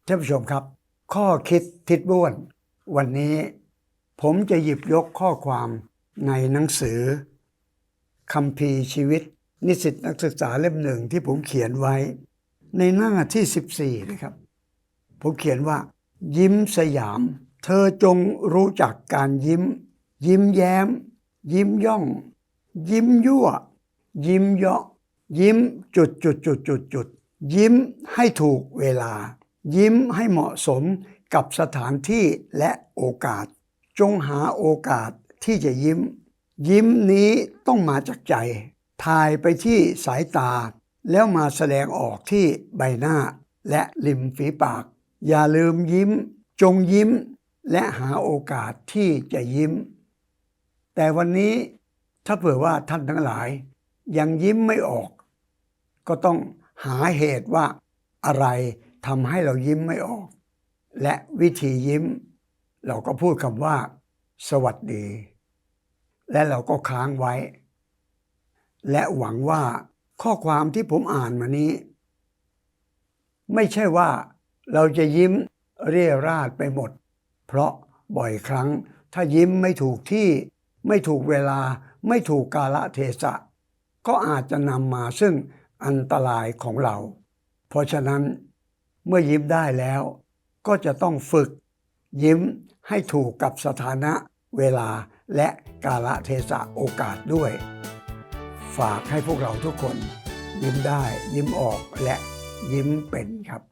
ท่านผู้ชมครับข้อคิดทิศบ้วนวันนี้ผมจะหยิบยกข้อความในหนังสือคัมภีร์ชีวิตนิสิตนักศึกษาเล่มหนึ่งที่ผมเขียนไว้ในหน้าที่14นะครับผมเขียนว่ายิ้มสยามเธอจงรู้จักการยิ้มยิ้มแย้มยิ้มย่องยิ้มยั่วยิ้มเยาะยิ้มยิ้มให้ถูกเวลายิ้มให้เหมาะสมกับสถานที่และโอกาสจงหาโอกาสที่จะยิ้มยิ้มนี้ต้องมาจากใจถ่ายไปที่สายตาแล้วมาแสดงออกที่ใบหน้าและริมฝีปากอย่าลืมยิ้มจงยิ้มและหาโอกาสที่จะยิ้มแต่วันนี้ถ้าเผื่อว่าท่านทั้งหลายยังยิ้มไม่ออกก็ต้องหาเหตุว่าอะไรทำให้เรายิ้มไม่ออกและวิธียิ้มเราก็พูดคำว่าสวัสดีและเราก็ค้างไว้และหวังว่าข้อความที่ผมอ่านมานี้ไม่ใช่ว่าเราจะยิ้มเรี่ยราดไปหมดเพราะบ่อยครั้งถ้ายิ้มไม่ถูกที่ไม่ถูกเวลาไม่ถูกกาลเทศะก็อาจจะนำมาซึ่งอันตรายของเราเพราะฉะนั้นเมื่อยิ้มได้แล้วก็จะต้องฝึกยิ้มให้ถูกกับสถานะเวลาและกาลเทศะโอกาสด้วยฝากให้พวกเราทุกคนยิ้มได้ยิ้มออกและยิ้มเป็นครับ